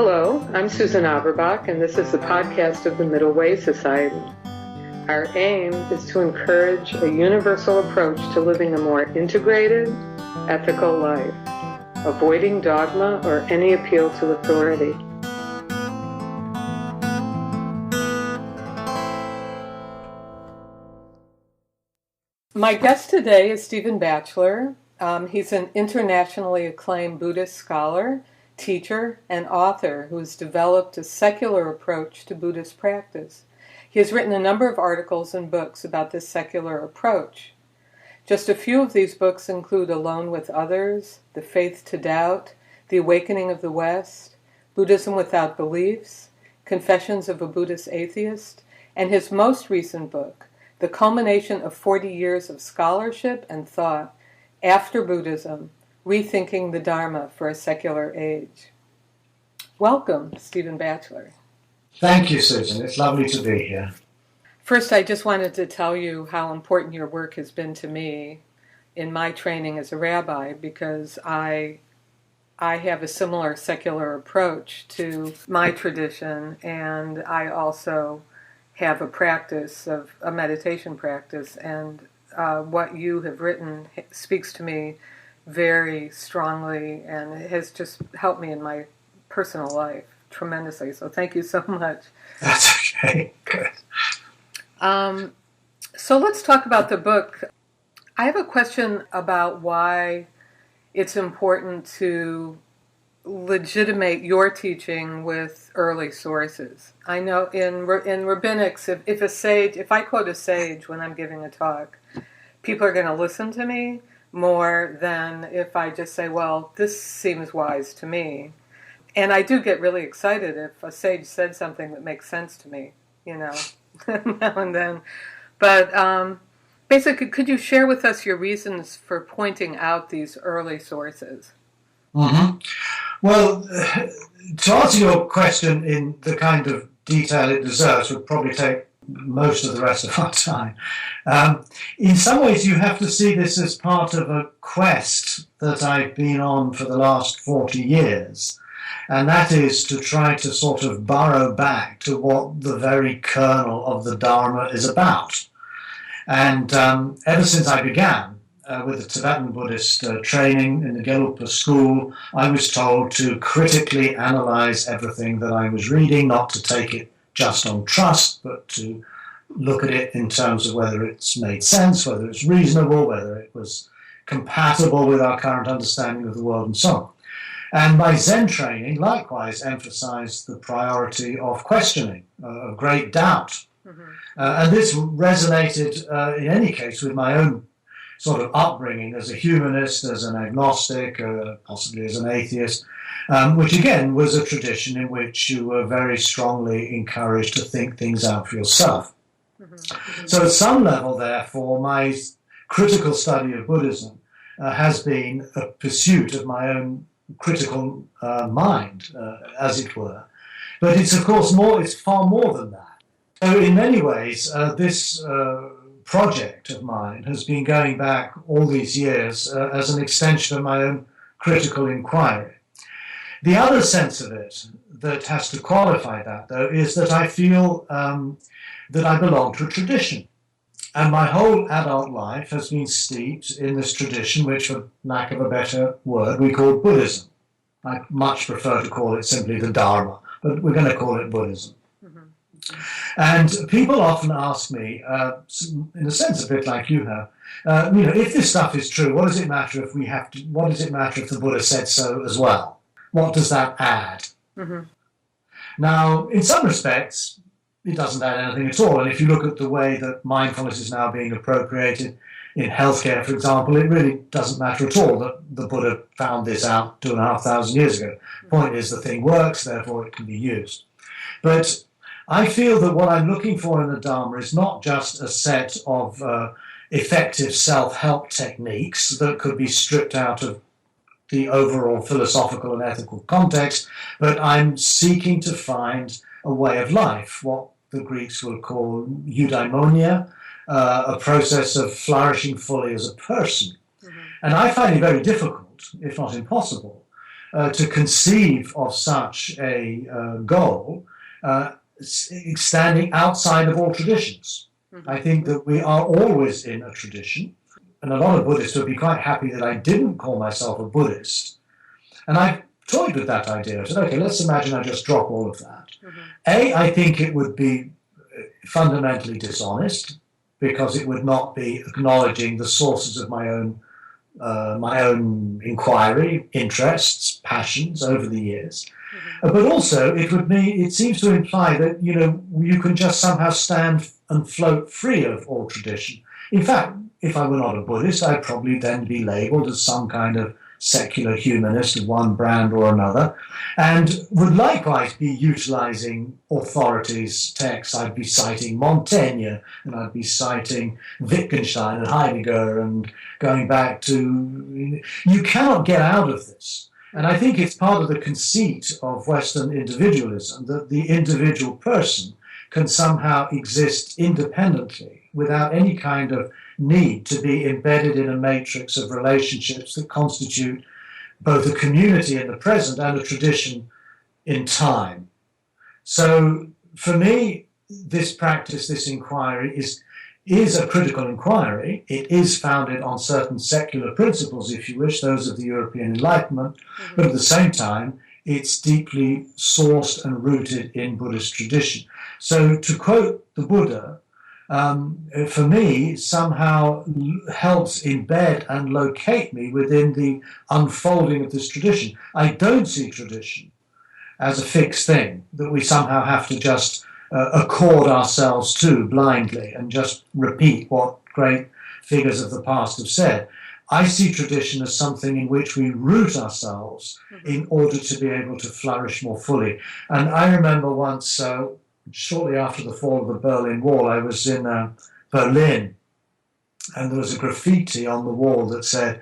Hello, I'm Susan Averbach, and this is the podcast of the Middle Way Society. Our aim is to encourage a universal approach to living a more integrated, ethical life, avoiding dogma or any appeal to authority. My guest today is Stephen Batchelor. He's an internationally acclaimed Buddhist scholar, teacher, and author who has developed a secular approach to Buddhist practice. He has written a number of articles and books about this secular approach. Just a few of these books include Alone with Others, The Faith to Doubt, The Awakening of the West, Buddhism Without Beliefs, Confessions of a Buddhist Atheist, and his most recent book, the culmination of 40 years of scholarship and thought, After Buddhism, Rethinking the Dharma for a Secular Age. Welcome, Stephen Batchelor. Thank you, Susan. It's lovely to be here. First, I just wanted to tell you how important your work has been to me in my training as a rabbi, because I have a similar secular approach to my tradition, and I also have a meditation practice, and what you have written speaks to me very strongly, and it has just helped me in my personal life tremendously. So thank you so much. That's okay. Good. So let's talk about the book. I have a question about why it's important to legitimate your teaching with early sources. I know in rabbinics, if I quote a sage when I'm giving a talk, people are going to listen to me more than if I just say, well, this seems wise to me. And I do get really excited if a sage said something that makes sense to me, now and then. But basically, could you share with us your reasons for pointing out these early sources? Mm-hmm. Well, to answer your question in the kind of detail it deserves would probably take most of the rest of our time. In some ways, you have to see this as part of a quest that I've been on for the last 40 years. And that is to try to sort of burrow back to what the very kernel of the Dharma is about. And ever since I began with the Tibetan Buddhist training in the Gelugpa school, I was told to critically analyze everything that I was reading, not to take it just on trust, but to look at it in terms of whether it's made sense, whether it's reasonable, whether it was compatible with our current understanding of the world, and so on. And my Zen training likewise emphasized the priority of questioning, of great doubt. Mm-hmm. And this resonated, in any case, with my own sort of upbringing as a humanist, as an agnostic, possibly as an atheist, which again was a tradition in which you were very strongly encouraged to think things out for yourself. Mm-hmm. Mm-hmm. So at some level, therefore, my critical study of Buddhism has been a pursuit of my own critical mind, as it were. But it's, of course, it's far more than that. So in many ways, this project of mine has been going back all these years as an extension of my own critical inquiry. The other sense of it that has to qualify that, though, is that I feel that I belong to a tradition. And my whole adult life has been steeped in this tradition, which, for lack of a better word, we call Buddhism. I much prefer to call it simply the Dharma, but we're going to call it Buddhism. Mm-hmm. And people often ask me, in a sense a bit like you have, if this stuff is true, what does it matter if what does it matter if the Buddha said so as well? What does that add? Mm-hmm. Now, in some respects, it doesn't add anything at all. And if you look at the way that mindfulness is now being appropriated in healthcare, for example, it really doesn't matter at all that the Buddha found this out 2,500 years ago. The point is the thing works, therefore it can be used. But I feel that what I'm looking for in the Dharma is not just a set of effective self-help techniques that could be stripped out of the overall philosophical and ethical context, but I'm seeking to find a way of life, what the Greeks will call eudaimonia, a process of flourishing fully as a person. Mm-hmm. And I find it very difficult, if not impossible, to conceive of such a goal standing outside of all traditions. I think that we are always in a tradition, and a lot of Buddhists would be quite happy that I didn't call myself a Buddhist. And I toyed with that idea. I said, okay, let's imagine I just drop all of that. I think it would be fundamentally dishonest, because it would not be acknowledging the sources of my own inquiry, interests, passions over the years. But also, it seems to imply that, you can just somehow stand and float free of all tradition. In fact, if I were not a Buddhist, I'd probably then be labeled as some kind of secular humanist of one brand or another, and would likewise be utilizing authorities' texts. I'd be citing Montaigne, and I'd be citing Wittgenstein and Heidegger, and going back to... You cannot get out of this. And I think it's part of the conceit of Western individualism that the individual person can somehow exist independently without any kind of need to be embedded in a matrix of relationships that constitute both a community in the present and a tradition in time. So for me, this practice, this inquiry is a critical inquiry. It is founded on certain secular principles, if you wish, those of the European Enlightenment, but at the same time, it's deeply sourced and rooted in Buddhist tradition. So to quote the Buddha, for me, somehow helps embed and locate me within the unfolding of this tradition. I don't see tradition as a fixed thing that we somehow have to just accord ourselves to blindly and just repeat what great figures of the past have said. I see tradition as something in which we root ourselves in order to be able to flourish more fully. And I remember once, shortly after the fall of the Berlin Wall, I was in Berlin, and there was a graffiti on the wall that said,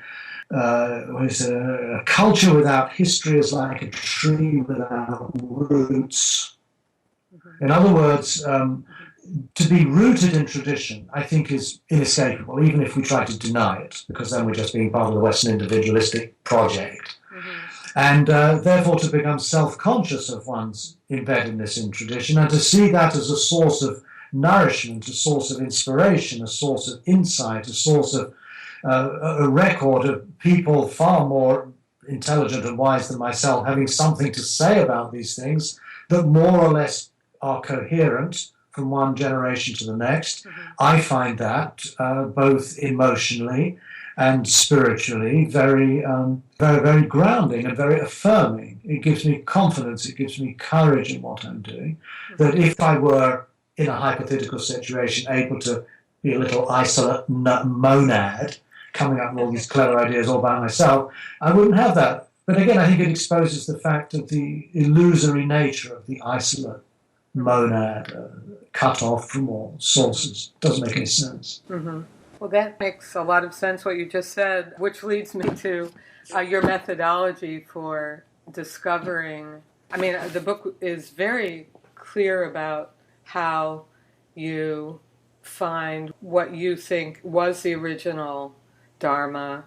a culture without history is like a tree without roots. In other words, to be rooted in tradition, I think, is inescapable, even if we try to deny it, because then we're just being part of the Western individualistic project. And therefore to become self-conscious of one's embeddedness in tradition, and to see that as a source of nourishment, a source of inspiration, a source of insight, a source of a record of people far more intelligent and wise than myself having something to say about these things that more or less are coherent from one generation to the next. I find that both emotionally and spiritually very, very grounding and very affirming. It gives me confidence, it gives me courage in what I'm doing, that if I were in a hypothetical situation able to be a little isolate monad, coming up with all these clever ideas all by myself, I wouldn't have that. But again, I think it exposes the fact of the illusory nature of the isolate monad, cut off from all sources. Doesn't make any sense. Well, that makes a lot of sense, what you just said, which leads me to your methodology for discovering. I mean, the book is very clear about how you find what you think was the original Dharma,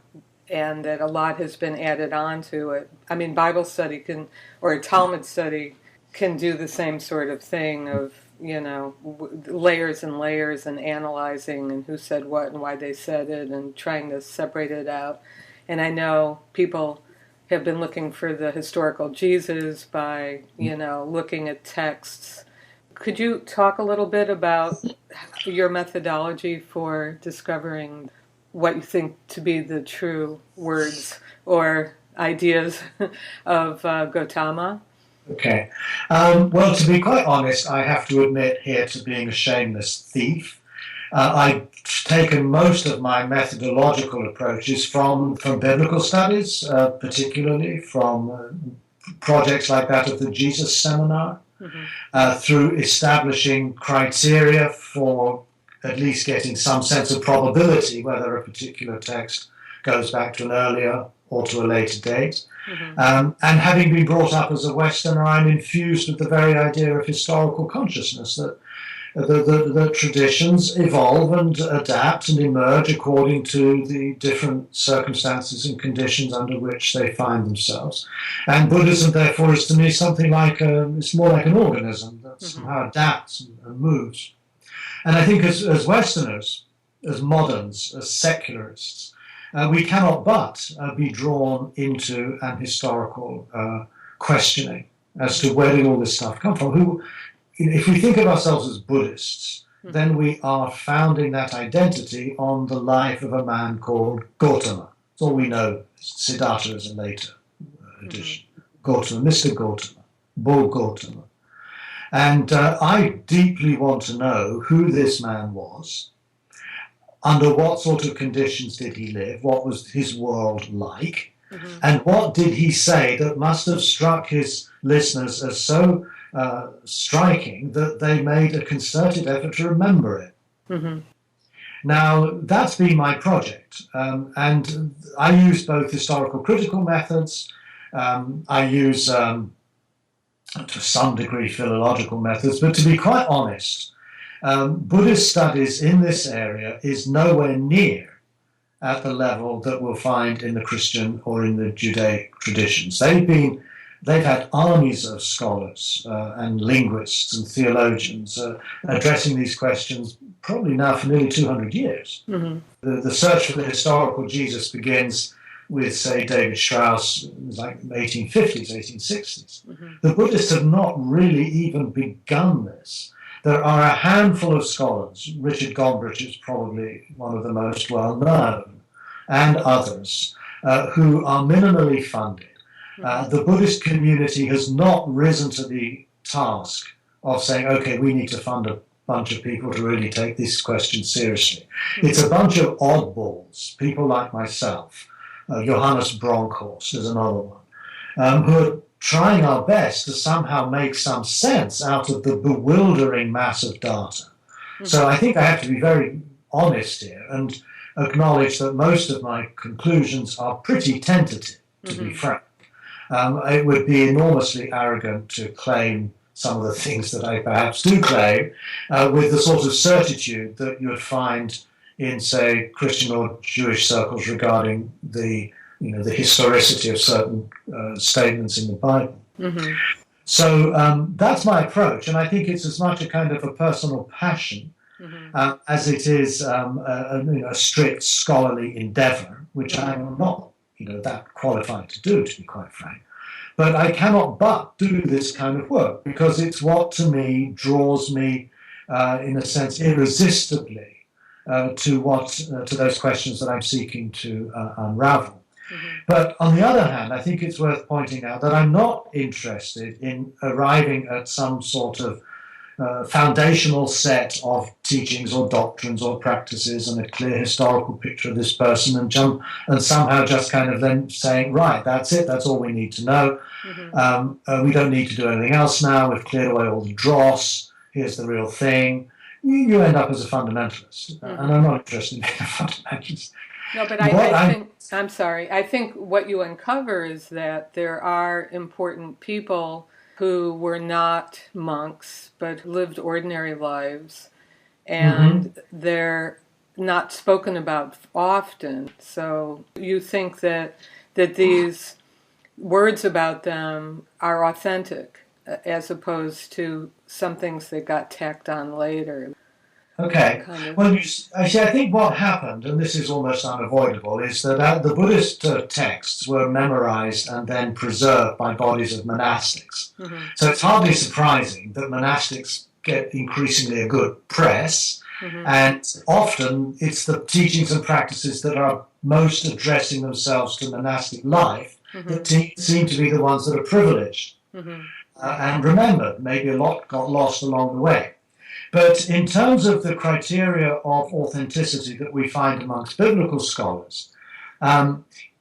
and that a lot has been added on to it. I mean, Bible study or Talmud study can do the same sort of thing of, layers and layers and analyzing and who said what and why they said it and trying to separate it out. And I know people have been looking for the historical Jesus by, looking at texts. Could you talk a little bit about your methodology for discovering what you think to be the true words or ideas of Gautama? Okay. Well, to be quite honest, I have to admit here to being a shameless thief. I've taken most of my methodological approaches from biblical studies, particularly from projects like that of the Jesus Seminar, through establishing criteria for at least getting some sense of probability whether a particular text goes back to an earlier or to a later date. And having been brought up as a Westerner, I'm infused with the very idea of historical consciousness, that the traditions evolve and adapt and emerge according to the different circumstances and conditions under which they find themselves. And Buddhism, therefore, is to me something like it's more like an organism that somehow adapts and moves. And I think as Westerners, as moderns, as secularists, we cannot but be drawn into an historical questioning as to where did all this stuff come from. If we think of ourselves as Buddhists, then we are founding that identity on the life of a man called Gautama. That's all we know. Siddhartha is a later addition. Gautama, Mr. Gautama, Bull Gautama. And I deeply want to know who this man was, under what sort of conditions did he live, what was his world like, and what did he say that must have struck his listeners as so striking that they made a concerted effort to remember it. Now, that's been my project, and I use both historical critical methods, I use to some degree philological methods, but to be quite honest, Buddhist studies in this area is nowhere near at the level that we'll find in the Christian or in the Judaic traditions. They've had armies of scholars and linguists and theologians addressing these questions probably now for nearly 200 years. The search for the historical Jesus begins with, say, David Strauss, like 1850s, 1860s. The Buddhists have not really even begun this. There are a handful of scholars, Richard Gombrich is probably one of the most well-known, and others, who are minimally funded. The Buddhist community has not risen to the task of saying, okay, we need to fund a bunch of people to really take this question seriously. It's a bunch of oddballs, people like myself, Johannes Bronkhorst is another one, who are trying our best to somehow make some sense out of the bewildering mass of data. So I think I have to be very honest here and acknowledge that most of my conclusions are pretty tentative, to be frank. It would be enormously arrogant to claim some of the things that I perhaps do claim with the sort of certitude that you would find in, say, Christian or Jewish circles regarding the historicity of certain statements in the Bible. So that's my approach, and I think it's as much a kind of a personal passion as it is a strict scholarly endeavour, which I'm not that qualified to do, to be quite frank. But I cannot but do this kind of work because it's what, to me, draws me, in a sense, irresistibly to those questions that I'm seeking to unravel. But on the other hand, I think it's worth pointing out that I'm not interested in arriving at some sort of foundational set of teachings or doctrines or practices and a clear historical picture of this person and somehow just kind of then saying, right, that's it, that's all we need to know. We don't need to do anything else now, we've cleared away all the dross, here's the real thing. You end up as a fundamentalist, and I'm not interested in being a fundamentalist. No, but I think what you uncover is that there are important people who were not monks but lived ordinary lives, and they're not spoken about often. So you think that these words about them are authentic as opposed to some things that got tacked on later. Okay. Well, actually, I think what happened, and this is almost unavoidable, is that the Buddhist texts were memorized and then preserved by bodies of monastics. So it's hardly surprising that monastics get increasingly a good press, and often it's the teachings and practices that are most addressing themselves to monastic life that seem to be the ones that are privileged and remembered. Maybe a lot got lost along the way. But in terms of the criteria of authenticity that we find amongst biblical scholars,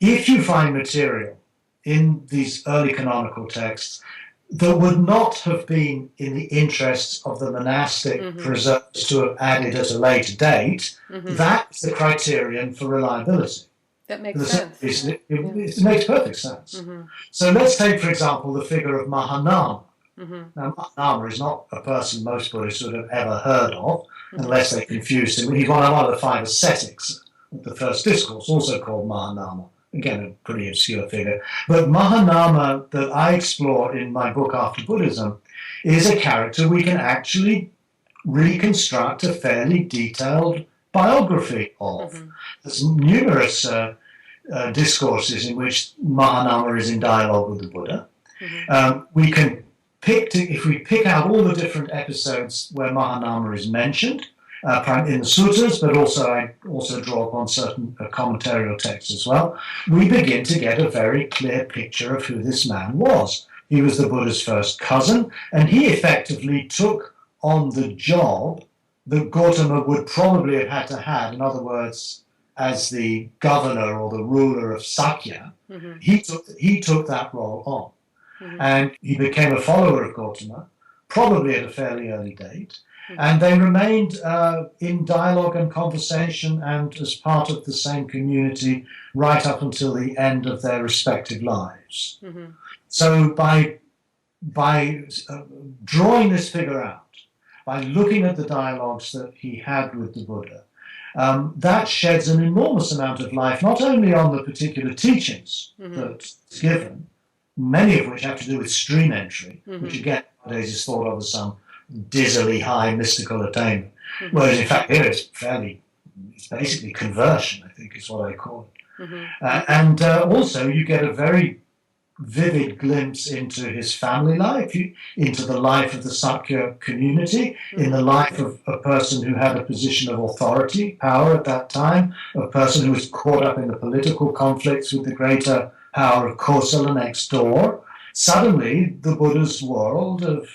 if you find material in these early canonical texts that would not have been in the interests of the monastic preservers to have added at a later date, that's the criterion for reliability. That makes sense. It makes perfect sense. So let's take, for example, the figure of Mahanama. Now, Mahanama is not a person most Buddhists would have ever heard of, unless they confused him. He's one of the 5 ascetics of the first discourse, also called Mahanama. Again, a pretty obscure figure. But Mahanama, that I explore in my book After Buddhism, is a character we can actually reconstruct a fairly detailed biography of. There's numerous discourses in which Mahanama is in dialogue with the Buddha. We can if we pick out all the different episodes where Mahanama is mentioned, in the sutras, but I also draw upon certain commentarial texts as well, we begin to get a very clear picture of who this man was. He was the Buddha's first cousin, and he effectively took on the job that Gautama would probably have had to have. In other words, as the governor or the ruler of Sakya, he took that role on. And he became a follower of Gautama, probably at a fairly early date. And they remained in dialogue and conversation and as part of the same community right up until the end of their respective lives. So by drawing this figure out, by looking at the dialogues that he had with the Buddha, that sheds an enormous amount of light, not only on the particular teachings that's given, many of which have to do with stream entry, which again nowadays is thought of as some dizzily high mystical attainment, whereas in fact here it's basically conversion, I think is what I call it. And also you get a very vivid glimpse into his family life, into the life of the Sakya community, in the life of a person who had a position of authority, power at that time, a person who was caught up in the political conflicts with the greater power of Kosala next door. Suddenly, the Buddha's world of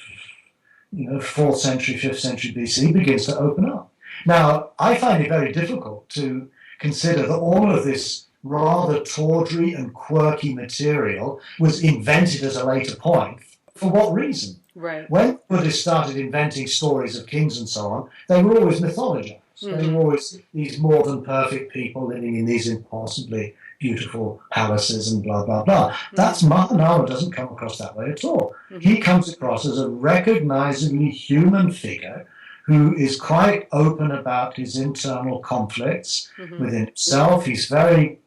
4th century, 5th century BC begins to open up. Now, I find it very difficult to consider that all of this rather tawdry and quirky material was invented at a later point. For what reason? Right. When Buddhists started inventing stories of kings and so on, they were always mythologized. They were always these more than perfect people living in these impossibly beautiful palaces and blah, blah, blah. That's Mahanama doesn't come across that way at all. He comes across as a recognizably human figure who is quite open about his internal conflicts within himself. He's very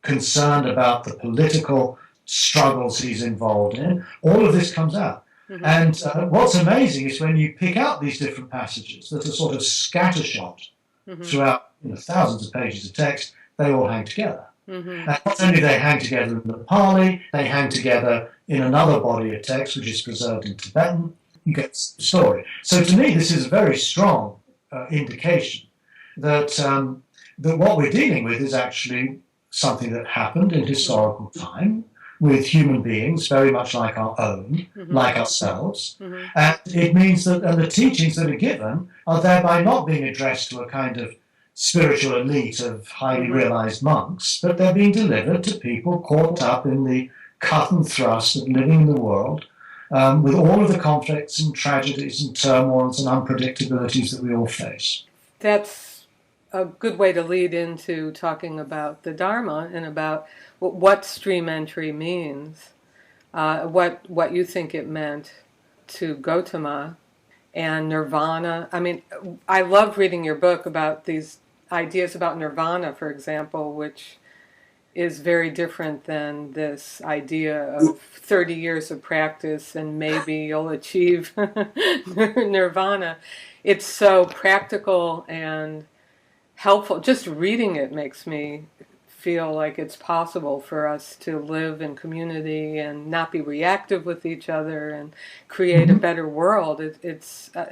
concerned about the political struggles he's involved in. All of this comes out. And what's amazing is when you pick out these different passages that are sort of scattershot throughout thousands of pages of text, they all hang together. And not only they hang together in the Pali, they hang together in another body of text which is preserved in Tibetan. You get the story. So to me, this is a very strong indication that that what we're dealing with is actually something that happened in historical time with human beings very much like our own, like ourselves. And it means that the teachings that are given are thereby not being addressed to a kind of spiritual elite of highly realized monks, but they're being delivered to people caught up in the cut and thrust of living in the world with all of the conflicts and tragedies and turmoils and unpredictabilities that we all face. That's a good way to lead into talking about the Dharma and about what stream entry means, what you think it meant to Gautama and nirvana. I mean, I love reading your book about these ideas about nirvana, for example, which is very different than this idea of 30 years of practice and maybe you'll achieve nirvana. It's so practical and helpful. Just reading it makes me feel like it's possible for us to live in community and not be reactive with each other and create a better world.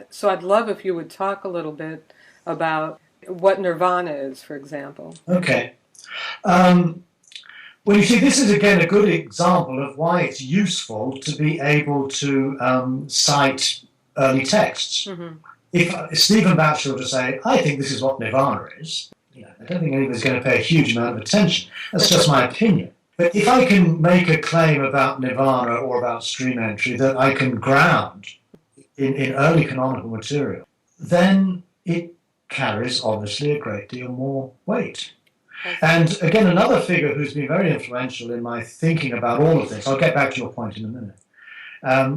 So I'd love if you would talk a little bit about what nirvana is, for example. Okay. Well, you see, this is again a good example of why it's useful to be able to cite early texts. If Stephen Batchelor were to say, I think this is what nirvana is, I don't think anybody's going to pay a huge amount of attention. That's just my opinion. But if I can make a claim about nirvana or about stream entry that I can ground in early canonical material, then it carries obviously a great deal more weight. And again, another figure who's been very influential in my thinking about all of this, I'll get back to your point in a minute,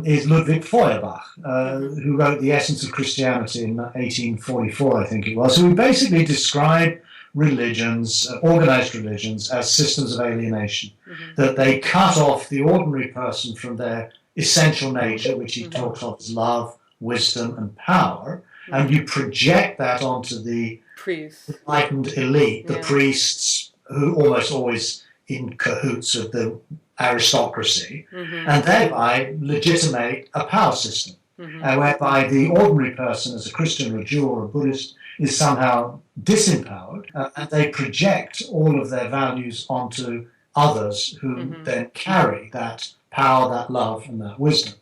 is Ludwig Feuerbach, who wrote The Essence of Christianity in 1844, I think it was, who basically described religions, organized religions, as systems of alienation, that they cut off the ordinary person from their essential nature, which he talks of as love, wisdom, and power, and you project that onto the enlightened elite, the priests, who almost always in cahoots with the aristocracy, and thereby legitimate a power system, whereby the ordinary person, as a Christian or a Jew or a Buddhist, is somehow disempowered, and they project all of their values onto others who then carry that power, that love, and that wisdom.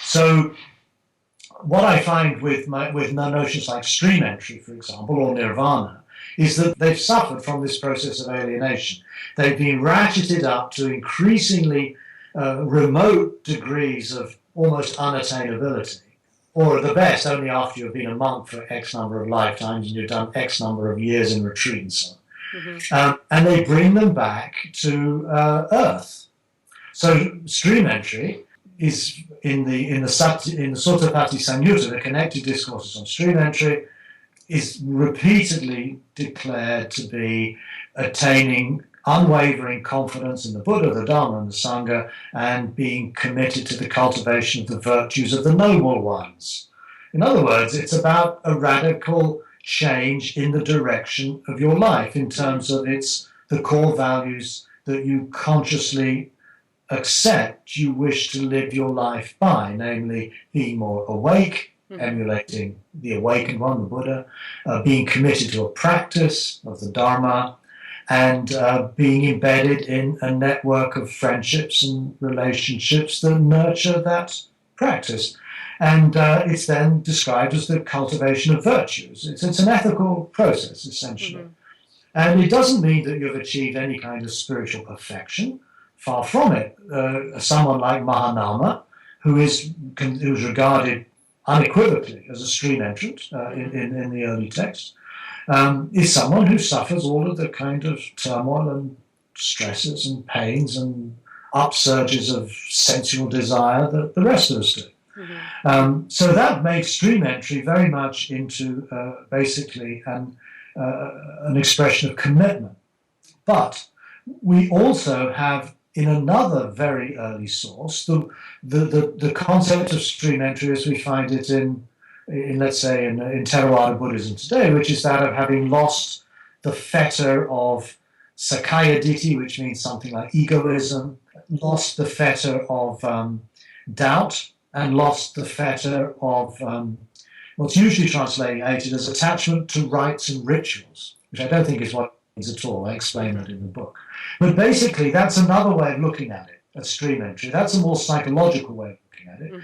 So what I find with notions like stream entry, for example, or nirvana, is that they've suffered from this process of alienation. They've been ratcheted up to increasingly remote degrees of almost unattainability, or at the best, only after you've been a monk for X number of lifetimes and you've done X number of years in retreat and so on. And they bring them back to earth. So stream entry is in the Sutta Sanyutta, the connected discourses on stream entry, is repeatedly declared to be attaining unwavering confidence in the Buddha, the Dharma, and the Sangha, and being committed to the cultivation of the virtues of the noble ones. In other words, it's about a radical change in the direction of your life in terms of the core values that you consciously accept you wish to live your life by, namely being more awake, emulating the awakened one, the Buddha, being committed to a practice of the Dharma, and being embedded in a network of friendships and relationships that nurture that practice. And it's then described as the cultivation of virtues. It's an ethical process, essentially. And it doesn't mean that you've achieved any kind of spiritual perfection. Far from it. Someone like Mahanama, who's regarded unequivocally as a stream entrant in the early text, is someone who suffers all of the kind of turmoil and stresses and pains and upsurges of sensual desire that the rest of us do. So that makes stream entry very much into basically an expression of commitment. But we also have, in another very early source, the concept of stream entry as we find it in let's say, in Theravada Buddhism today, which is that of having lost the fetter of Sakaya Ditti, which means something like egoism, lost the fetter of doubt, and lost the fetter of what's usually translated as attachment to rites and rituals, which I don't think is what it means at all. I explain that in the book. But basically, that's another way of looking at it, at stream entry. That's a more psychological way of looking at it.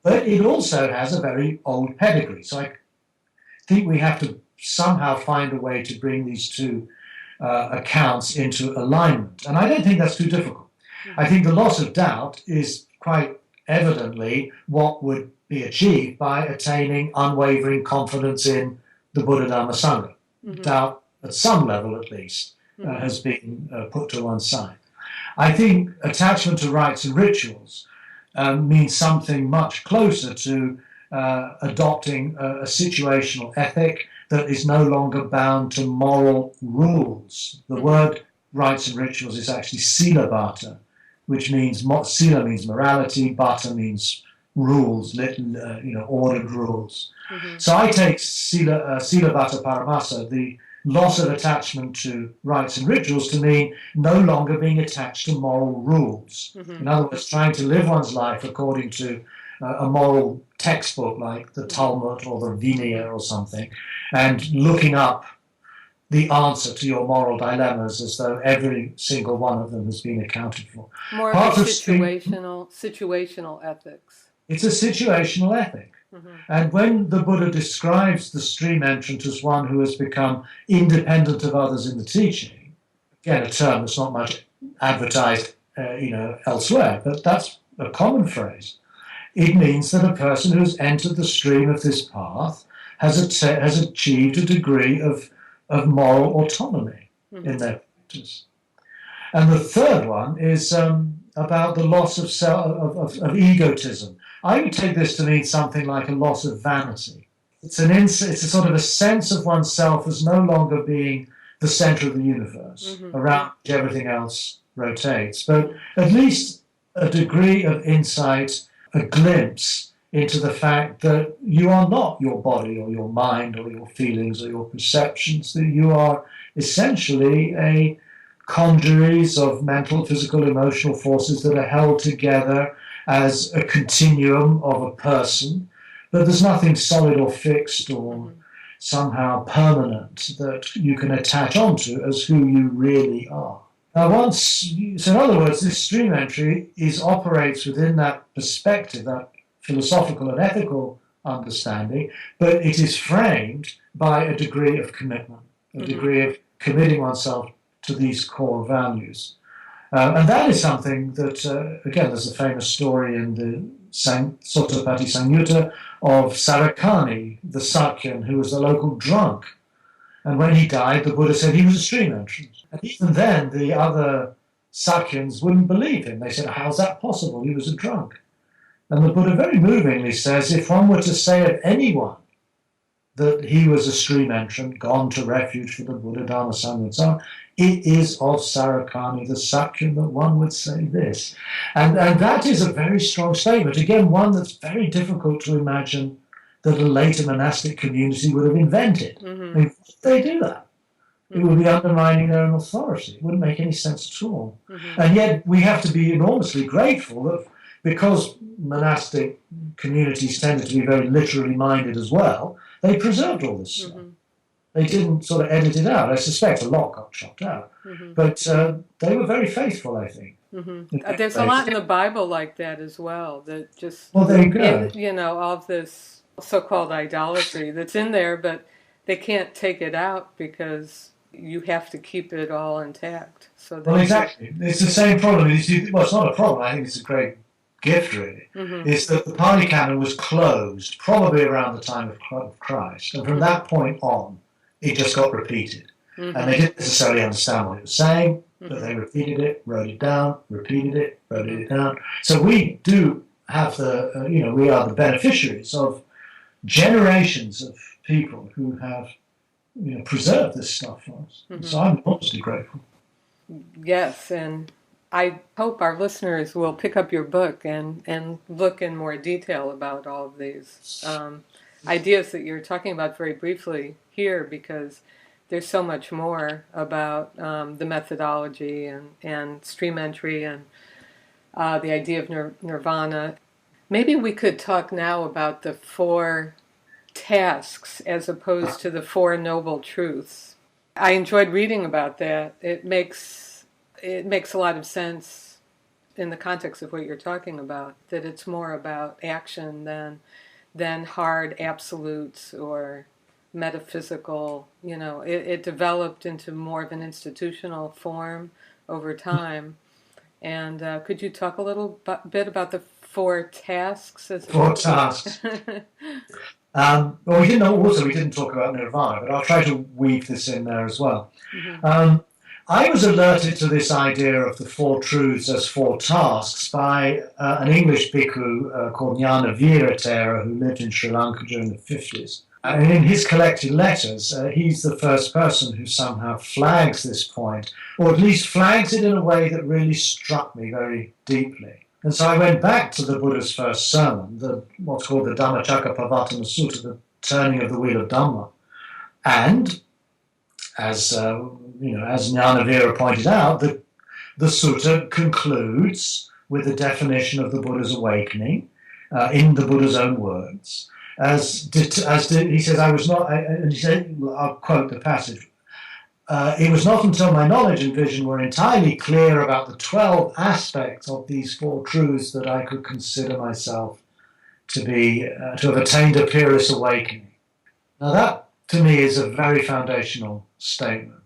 But it also has a very old pedigree. So I think we have to somehow find a way to bring these two accounts into alignment. And I don't think that's too difficult. I think the loss of doubt is quite evidently what would be achieved by attaining unwavering confidence in the Buddha, Dharma, Sangha. Doubt, at some level at least, has been put to one side. I think attachment to rites and rituals means something much closer to adopting a situational ethic that is no longer bound to moral rules. The word rites and rituals is actually sila bhata, which means sila means morality, bhata means rules, ordered rules. So I take sila bhata paramasa, the loss of attachment to rites and rituals, to mean no longer being attached to moral rules. In other words, trying to live one's life according to a moral textbook like the Talmud or the Vinaya or something, and looking up the answer to your moral dilemmas as though every single one of them has been accounted for. More of a situational ethics. It's a situational ethic. And when the Buddha describes the stream entrant as one who has become independent of others in the teaching, again, a term that's not much advertised elsewhere, but that's a common phrase. It means that a person who has entered the stream of this path has achieved a degree of moral autonomy in their practice. And the third one is about the loss of, of egotism. I would take this to mean something like a loss of vanity. It's a sort of a sense of oneself as no longer being the center of the universe, around which everything else rotates, but at least a degree of insight, a glimpse into the fact that you are not your body or your mind or your feelings or your perceptions, that you are essentially a congeries of mental, physical, emotional forces that are held together as a continuum of a person, but there's nothing solid or fixed or somehow permanent that you can attach onto as who you really are. Now, so in other words, this stream entry operates within that perspective, that philosophical and ethical understanding, but it is framed by a degree of commitment, a degree of committing oneself to these core values. And that is something that, again, there's a famous story in the Sottapati Samyutta of Sarakani, the Sakyan, who was a local drunk. And when he died, the Buddha said he was a stream entrant. And even then, the other Sakyans wouldn't believe him. They said, how's that possible? He was a drunk. And the Buddha very movingly says, if one were to say of anyone that he was a stream entrant, gone to refuge for the Buddha, Dharma, Sangha, and so on, it is of Sarakani, the Sakyan, that one would say this. And that is a very strong statement. Again, one that's very difficult to imagine that a later monastic community would have invented. I mean, if they do that, it would be undermining their own authority. It wouldn't make any sense at all. And yet we have to be enormously grateful that because monastic communities tended to be very literally minded as well, they preserved all this stuff. They didn't sort of edit it out. I suspect a lot got chopped out. But they were very faithful, I think. There's a lot in the Bible like that as well. That just, well, there you go. You know, all this so-called idolatry that's in there, but they can't take it out because you have to keep it all intact. So well, exactly. It's the same problem. Well, it's not a problem. I think it's a great gift, really, is that the Pali Canon was closed probably around the time of Christ. And from that point on, it just got repeated. And they didn't necessarily understand what it was saying, but they repeated it, wrote it down, repeated it, wrote it down. So we do have we are the beneficiaries of generations of people who have, preserved this stuff for us. So I'm enormously grateful. Yes, and I hope our listeners will pick up your book and look in more detail about all of these ideas that you're talking about very briefly here, because there's so much more about the methodology and stream entry and the idea of nirvana. Maybe we could talk now about the 4 tasks as opposed to the 4 noble truths. I enjoyed reading about that. It makes a lot of sense in the context of what you're talking about, that it's more about action than hard absolutes or metaphysical. It developed into more of an institutional form over time. And could you talk a little bit about the 4 tasks? 4 tasks. Well, we didn't talk about nirvana, but I'll try to weave this in there as well. I was alerted to this idea of the 4 truths as 4 tasks by an English bhikkhu called Jnana Viratera, who lived in Sri Lanka during the 50s. And in his collected letters, he's the first person who somehow flags this point, or at least flags it in a way that really struck me very deeply. And so I went back to the Buddha's first sermon, what's called the Dhammacakkappavattana Sutta, the turning of the wheel of Dhamma. And as Jnanavira pointed out, the sutta concludes with a definition of the Buddha's awakening in the Buddha's own words. He says, I'll quote the passage. It was not until my knowledge and vision were entirely clear about the 12 aspects of these 4 truths that I could consider myself to have attained a purest awakening. Now that, to me, is a very foundational statement.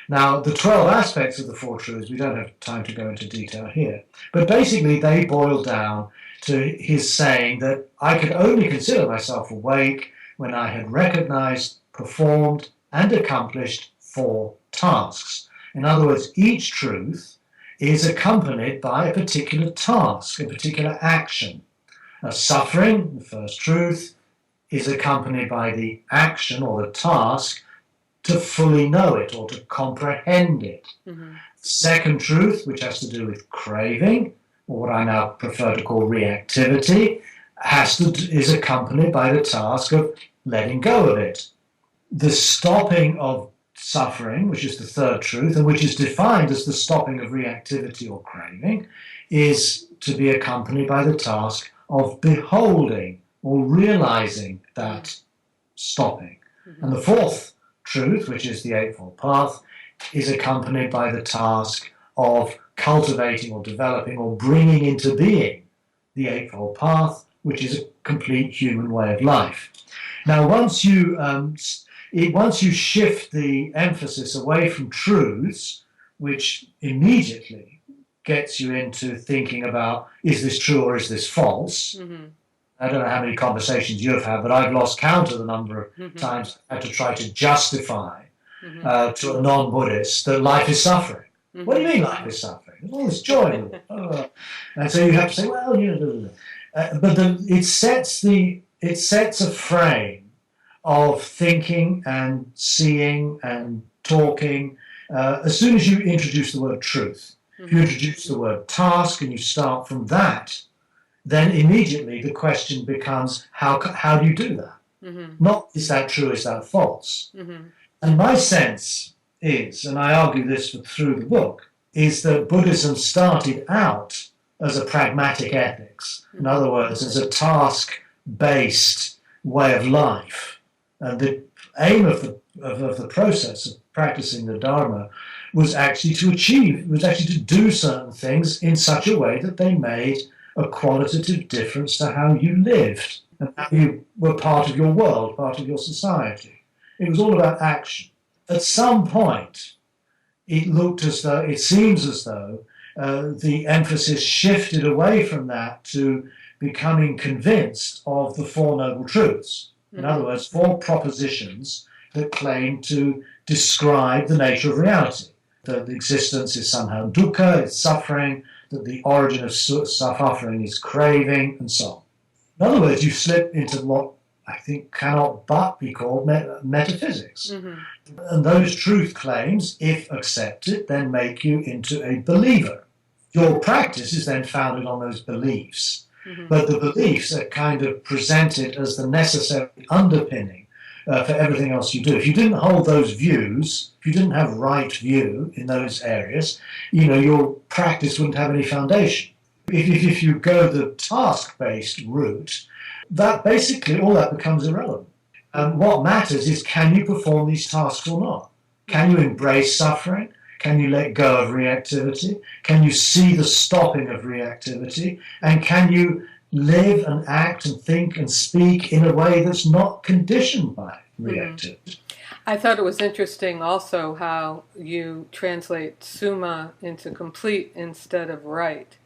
Now, the 12 aspects of the 4 truths, we don't have time to go into detail here, but basically they boil down to his saying that I could only consider myself awake when I had recognized, performed, and accomplished 4 tasks. In other words, each truth is accompanied by a particular task, a particular action. Suffering, the first truth, is accompanied by the action or the task to fully know it or to comprehend it. Mm-hmm. Second truth, which has to do with craving, or what I now prefer to call reactivity, is accompanied by the task of letting go of it. The stopping of suffering, which is the third truth, and which is defined as the stopping of reactivity or craving, is to be accompanied by the task of beholding or realizing that stopping. Mm-hmm. And the fourth truth, which is the Eightfold Path, is accompanied by the task of cultivating or developing or bringing into being the Eightfold Path, which is a complete human way of life. Now, once you shift the emphasis away from truths, which immediately gets you into thinking about, is this true or is this false? Mm-hmm. I don't know how many conversations you've had, but I've lost count of the number of times I had to try to justify to a non-Buddhist that life is suffering. Mm-hmm. What do you mean life is suffering? There's all this joy in it. And so you have to say, well, but it sets a frame of thinking and seeing and talking as soon as you introduce the word truth. Mm-hmm. If you introduce the word task and you start from that, then immediately the question becomes, how do you do that? Mm-hmm. Not is that true, is that false? Mm-hmm. And my sense is, and I argue this through the book, is that Buddhism started out as a pragmatic ethics. In other words, as a task-based way of life. And the aim of the process of practicing the Dharma was actually to do certain things in such a way that they made a qualitative difference to how you lived and how you were part of your world, part of your society. It was all about action. At some point, it seems as though the emphasis shifted away from that to becoming convinced of the Four Noble Truths. In other words, four propositions that claim to describe the nature of reality. That existence is somehow dukkha, it's suffering, that the origin of suffering is craving, and so on. In other words, you slip into what I think cannot but be called metaphysics. Mm-hmm. And those truth claims, if accepted, then make you into a believer. Your practice is then founded on those beliefs. Mm-hmm. But the beliefs are kind of presented as the necessary underpinning for everything else you do. If you didn't hold those views, if you didn't have right view in those areas, your practice wouldn't have any foundation. If you go the task-based route, that basically all that becomes irrelevant. And what matters is, can you perform these tasks or not? Can you embrace suffering? Can you let go of reactivity? Can you see the stopping of reactivity? And can you live and act and think and speak in a way that's not conditioned by reactivity? Mm-hmm. I thought it was interesting also how you translate summa into complete instead of right.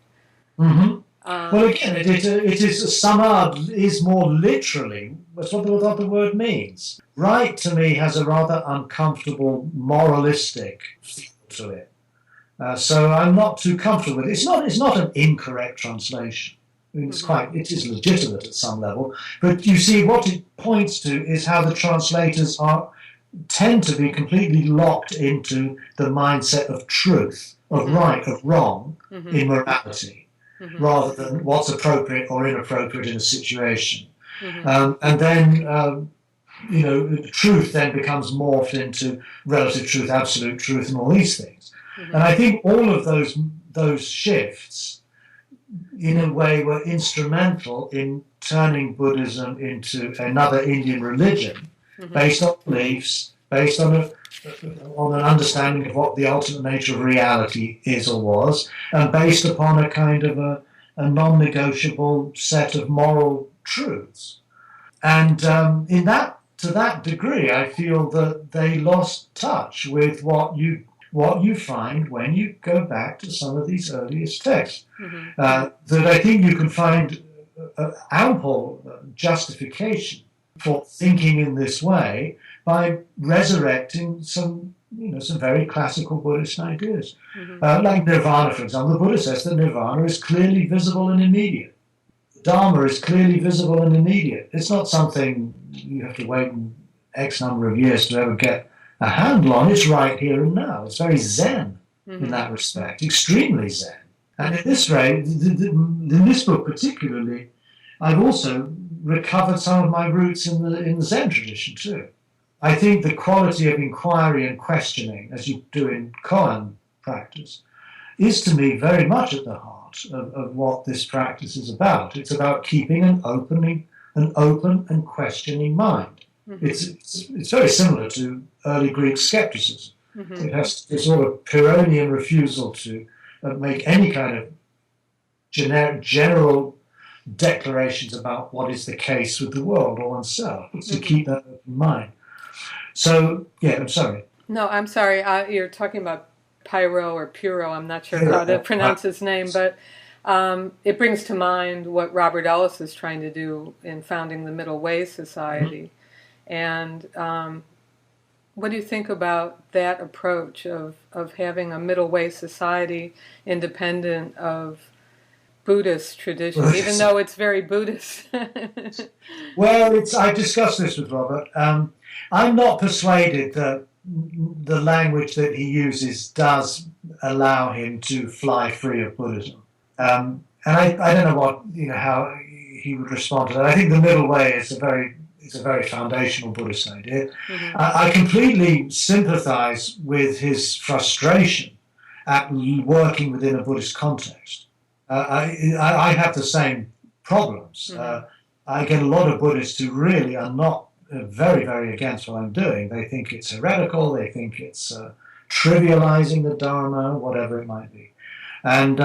Mm-hmm. Well, again, it is summa is more literally, that's what the word means. Right, to me, has a rather uncomfortable moralistic feel to it. So I'm not too comfortable with it. It's not an incorrect translation. I mean, it is legitimate at some level. But you see, what it points to is how the translators tend to be completely locked into the mindset of truth, of right, of wrong in morality. Mm-hmm. Rather than what's appropriate or inappropriate in a situation. Mm-hmm. And then, truth then becomes morphed into relative truth, absolute truth, and all these things. Mm-hmm. And I think all of those shifts, in a way, were instrumental in turning Buddhism into another Indian religion, based on beliefs, based on an understanding of what the ultimate nature of reality is or was, and based upon a kind of a non-negotiable set of moral truths. And to that degree, I feel that they lost touch with what you find when you go back to some of these earliest texts. Mm-hmm. That I think you can find ample justification for thinking in this way by resurrecting some some very classical Buddhist ideas. Mm-hmm. Like nirvana, for example. The Buddha says that nirvana is clearly visible and immediate. Dharma is clearly visible and immediate. It's not something you have to wait X number of years to ever get a handle on. It's right here and now. It's very Zen in that respect, extremely Zen. And in this way, in this book particularly, I've also recovered some of my roots in the Zen tradition too. I think the quality of inquiry and questioning, as you do in koan practice, is to me very much at the heart of what this practice is about. It's about keeping an open and questioning mind. Mm-hmm. It's very similar to early Greek skepticism. Mm-hmm. It has this sort of Pyrrhonian refusal to make any kind of general declarations about what is the case with the world or oneself. It's to keep that open mind. So, yeah, I'm sorry. No, I'm sorry. You're talking about Pyro or Puro. I'm not sure how to pronounce his name, but it brings to mind what Robert Ellis is trying to do in founding the Middle Way Society. Mm-hmm. And what do you think about that approach of having a Middle Way Society independent of Buddhist tradition, even though it's very Buddhist? Well, I've discussed this with Robert. I'm not persuaded that the language that he uses does allow him to fly free of Buddhism. And I don't know how he would respond to that. I think the middle way is a very foundational Buddhist idea. Mm-hmm. I completely sympathize with his frustration at working within a Buddhist context. I have the same problems. Mm-hmm. I get a lot of Buddhists who really are not very, very against what I'm doing. They think it's heretical, they think it's trivializing the Dharma, whatever it might be. And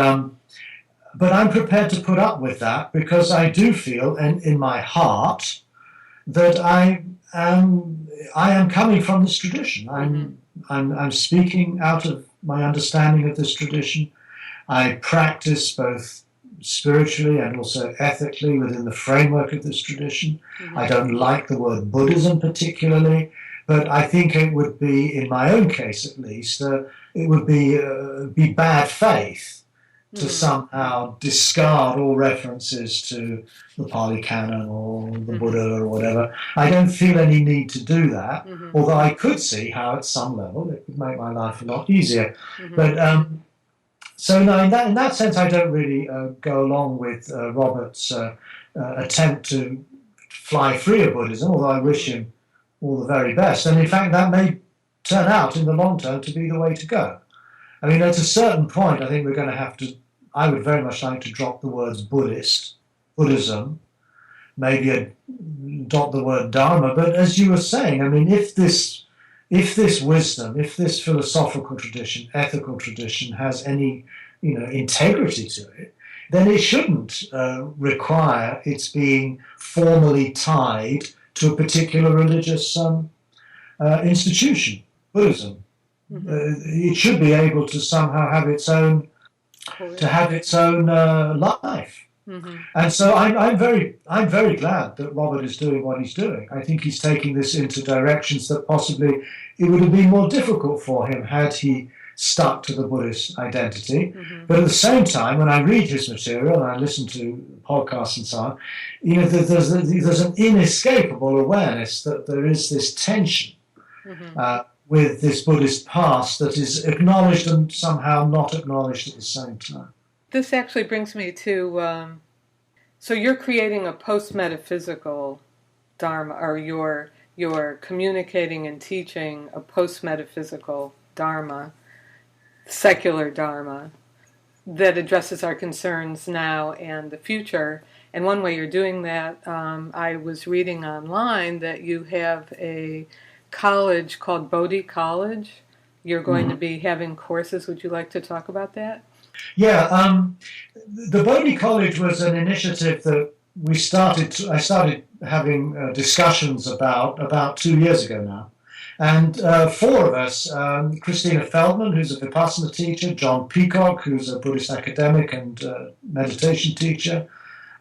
but I'm prepared to put up with that because I do feel in my heart that I am coming from this tradition. I'm speaking out of my understanding of this tradition. I practice both spiritually and also ethically within the framework of this tradition. Mm-hmm. I don't like the word Buddhism particularly, but I think it would be, in my own case at least, it would be bad faith to somehow discard all references to the Pali Canon or the Buddha or whatever. I don't feel any need to do that, although I could see how at some level it would make my life a lot easier. But so no, in that sense, I don't really go along with Robert's attempt to fly free of Buddhism, although I wish him all the very best. And in fact, that may turn out in the long term to be the way to go. I mean, at a certain point, I think we're going to have to, I would very much like to drop the words Buddhism, maybe adopt the word Dharma. But as you were saying, I mean, if this wisdom, if this philosophical tradition, ethical tradition has any, integrity to it, then it shouldn't require its being formally tied to a particular religious institution, Buddhism. It should be able to somehow have its own, life. And so I'm very glad that Robert is doing what he's doing. I think he's taking this into directions that possibly it would have been more difficult for him had he stuck to the Buddhist identity. But at the same time, when I read his material and I listen to podcasts and so on, there's an inescapable awareness that there is this tension with this Buddhist past that is acknowledged and somehow not acknowledged at the same time. This actually brings me to, so you're creating a post-metaphysical Dharma, or you're communicating and teaching a post-metaphysical Dharma, secular Dharma, that addresses our concerns now and the future. And one way you're doing that, I was reading online that you have a college called Bodhi College. You're going to be having courses. Would you like to talk about that? Yeah, the Bodhi College was an initiative that I started having discussions about 2 years ago now. And four of us, Christina Feldman, who's a Vipassana teacher, John Peacock, who's a Buddhist academic and meditation teacher,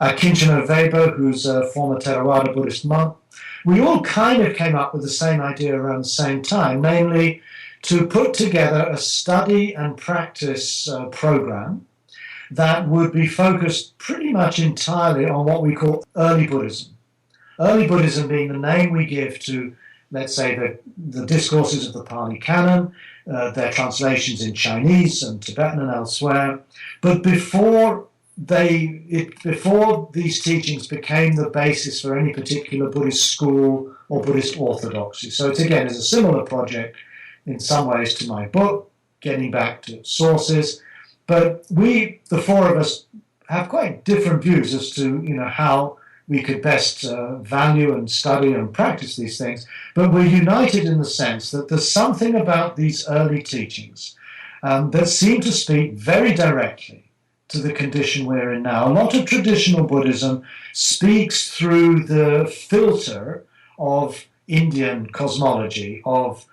Kinchana Weber, who's a former Theravada Buddhist monk, we all kind of came up with the same idea around the same time, namely to put together a study and practice program that would be focused pretty much entirely on what we call early Buddhism. Early Buddhism being the name we give to, let's say, the discourses of the Pali Canon, their translations in Chinese and Tibetan and elsewhere. But before these teachings became the basis for any particular Buddhist school or Buddhist orthodoxy. So it's a similar project in some ways to my book, getting back to sources. But we, the four of us, have quite different views as to how we could best value and study and practice these things. But we're united in the sense that there's something about these early teachings that seem to speak very directly to the condition we're in now. A lot of traditional Buddhism speaks through the filter of Indian cosmology, of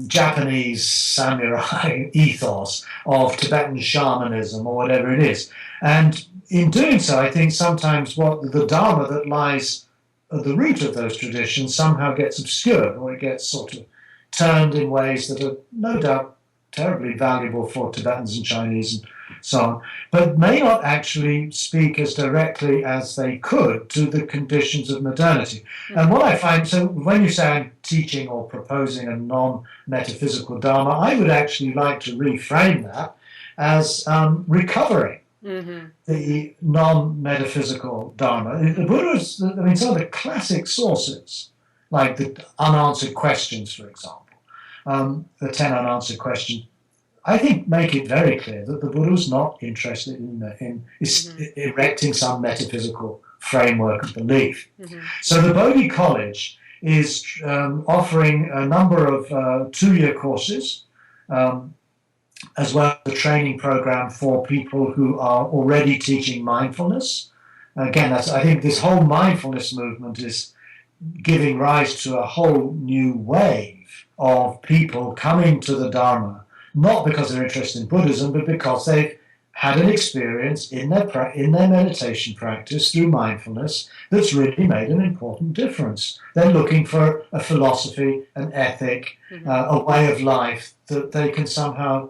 Japanese samurai ethos, of Tibetan shamanism, or whatever it is. And in doing so, I think sometimes what the Dharma that lies at the root of those traditions somehow gets obscured, or it gets sort of turned in ways that are no doubt terribly valuable for Tibetans and Chinese and so on, but may not actually speak as directly as they could to the conditions of modernity. And what I find, so when you say I'm teaching or proposing a non-metaphysical Dharma, I would actually like to reframe that as recovering the non-metaphysical Dharma. The Buddha's, some of the classic sources, like the unanswered questions, for example, the 10 unanswered questions, I think make it very clear that the Buddha was not interested in erecting some metaphysical framework of belief. So the Bodhi College is offering a number of 2-year courses, as well as a training program for people who are already teaching mindfulness. Again, I think this whole mindfulness movement is giving rise to a whole new wave of people coming to the Dharma, not because they're interested in Buddhism, but because they've had an experience in their meditation practice through mindfulness that's really made an important difference. They're looking for a philosophy, an ethic, a way of life that they can somehow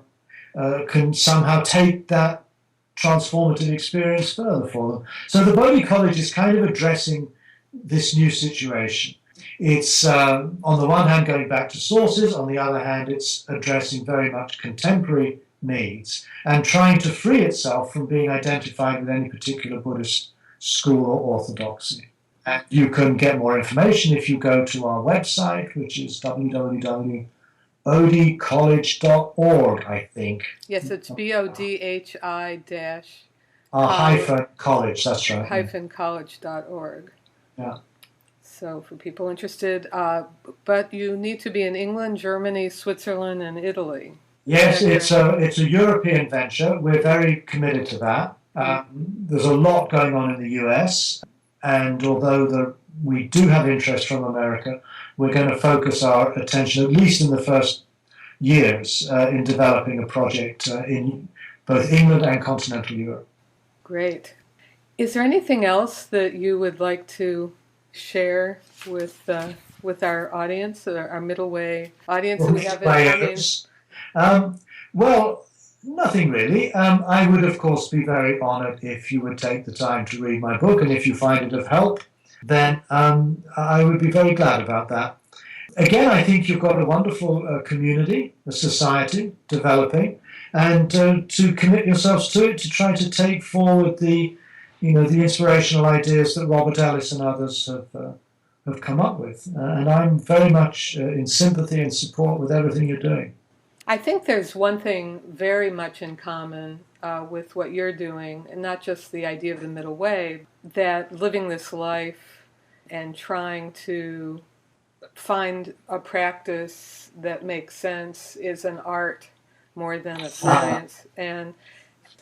take that transformative experience further for them. So the Bodhi College is kind of addressing this new situation. It's, on the one hand, going back to sources. On the other hand, it's addressing very much contemporary needs and trying to free itself from being identified with any particular Buddhist school or orthodoxy. And you can get more information if you go to our website, which is www.bodhicollege.org, I think. Yes, it's BODHI- hyphen college, that's right. -college.org. Yeah. So for people interested, but you need to be in England, Germany, Switzerland, and Italy. Yes, it's a European venture. We're very committed to that. There's a lot going on in the US, and although we do have interest from America, we're going to focus our attention, at least in the first years, in developing a project in both England and continental Europe. Great. Is there anything else that you would like to share with our audience, our middle way audience? Well, nothing really. I would, of course, be very honored if you would take the time to read my book, and if you find it of help, then I would be very glad about that. Again, I think you've got a wonderful community, a society developing, and to commit yourselves to it, to try to take forward the inspirational ideas that Robert Ellis and others have come up with. And I'm very much in sympathy and support with everything you're doing. I think there's one thing very much in common with what you're doing, and not just the idea of the middle way, that living this life and trying to find a practice that makes sense is an art more than a science. And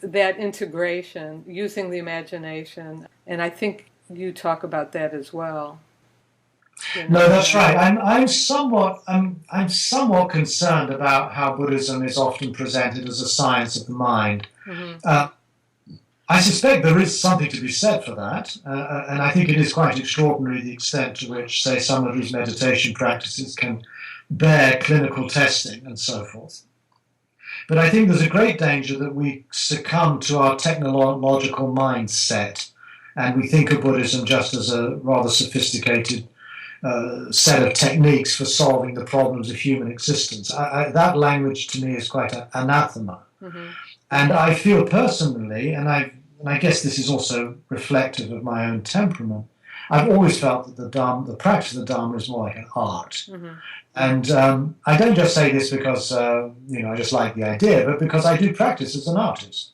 that integration, using the imagination, and I think you talk about that as well. No, that's right. I'm somewhat concerned about how Buddhism is often presented as a science of the mind. I suspect there is something to be said for that, and I think it is quite extraordinary the extent to which, say, some of these meditation practices can bear clinical testing and so forth. But I think there's a great danger that we succumb to our technological mindset and we think of Buddhism just as a rather sophisticated set of techniques for solving the problems of human existence. That language to me is quite anathema. Mm-hmm. And I feel personally, and I guess this is also reflective of my own temperament, I've always felt that the practice of the Dharma is more like an art. Mm-hmm. And I don't just say this because I just like the idea, but because I do practice as an artist.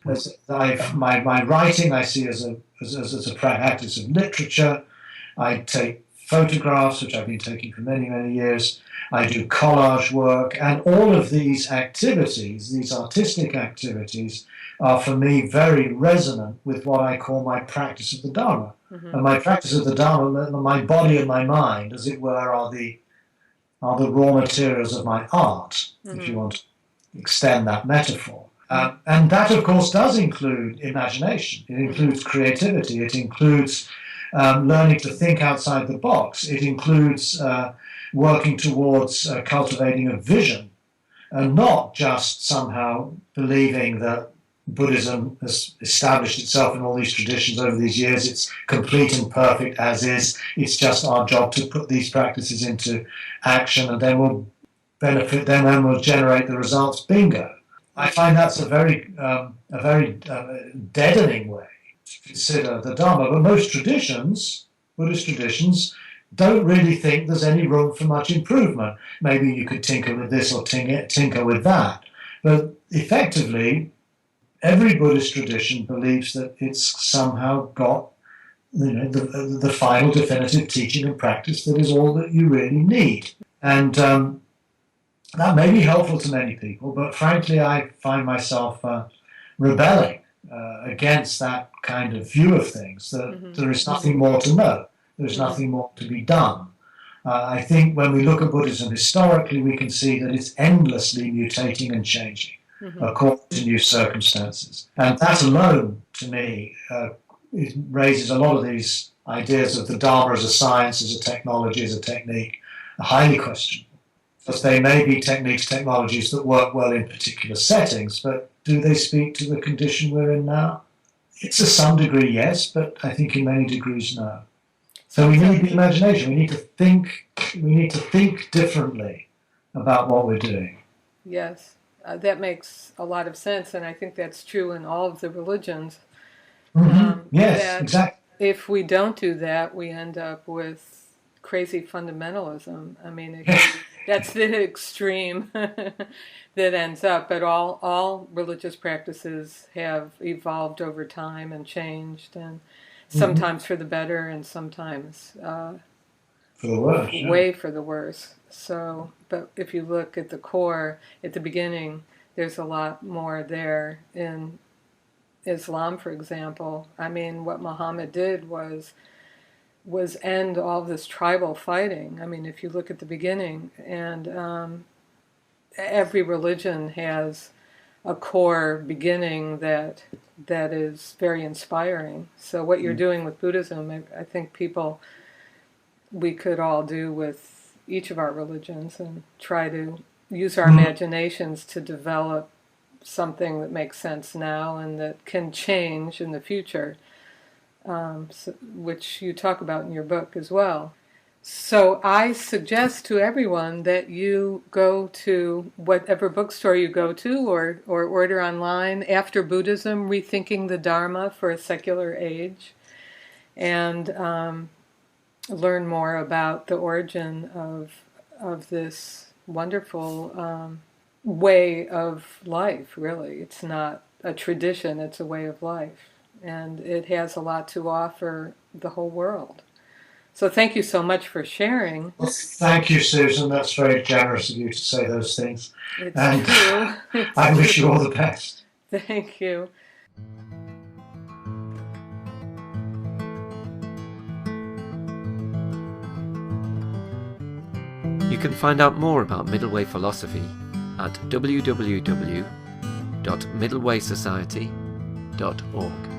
My writing I see as a practice of literature. I take photographs, which I've been taking for many, many years. I do collage work, and all of these activities, these artistic activities, are for me very resonant with what I call my practice of the Dharma. Mm-hmm. And my practice of the Dharma, my body and my mind, as it were, are the raw materials of my art, mm-hmm. if you want to extend that metaphor. And that, of course, does include imagination. It includes creativity. It includes learning to think outside the box. It includes working towards cultivating a vision, and not just somehow believing that Buddhism has established itself in all these traditions over these years. It's complete and perfect as is. It's just our job to put these practices into action, and then we'll benefit them and we'll generate the results. Bingo. I find that's a very deadening way to consider the Dharma. But most traditions, Buddhist traditions, don't really think there's any room for much improvement. Maybe you could tinker with this or tinker with that. But effectively, every Buddhist tradition believes that it's somehow got the final definitive teaching and practice that is all that you really need. And that may be helpful to many people, but frankly I find myself rebelling against that kind of view of things, that mm-hmm. there is nothing more to know, there's mm-hmm. nothing more to be done. I think when we look at Buddhism historically, we can see that it's endlessly mutating and changing. Mm-hmm. according to new circumstances. And that alone, to me, it raises a lot of these ideas of the Dharma as a science, as a technology, as a technique, highly questionable. Because they may be technologies that work well in particular settings, but do they speak to the condition we're in now? It's to some degree, yes, but I think in many degrees, no. So we need the imagination. We need to think differently about what we're doing. Yes. That makes a lot of sense, and I think that's true in all of the religions. Mm-hmm. Yes, exactly. If we don't do that, we end up with crazy fundamentalism. I mean, that's the extreme that ends up. But all religious practices have evolved over time and changed, and sometimes for the better, and sometimes for the worse. Way for the worse. So, but if you look at the core, at the beginning, there's a lot more there in Islam, for example. I mean, what Muhammad did was end all this tribal fighting. I mean, if you look at the beginning, and every religion has a core beginning that is very inspiring. So what you're doing with Buddhism, I think we could all do with each of our religions and try to use our imaginations to develop something that makes sense now and that can change in the future, which you talk about in your book as well. So I suggest to everyone that you go to whatever bookstore you go to or order online, After Buddhism, Rethinking the Dharma for a Secular Age, and learn more about the origin of this wonderful way of life, really. It's not a tradition, it's a way of life. And it has a lot to offer the whole world. So thank you so much for sharing. Well, thank you, Susan. That's very generous of you to say those things. It's true. I wish you all the best. Thank you. You can find out more about Middle Way philosophy at www.middlewaysociety.org.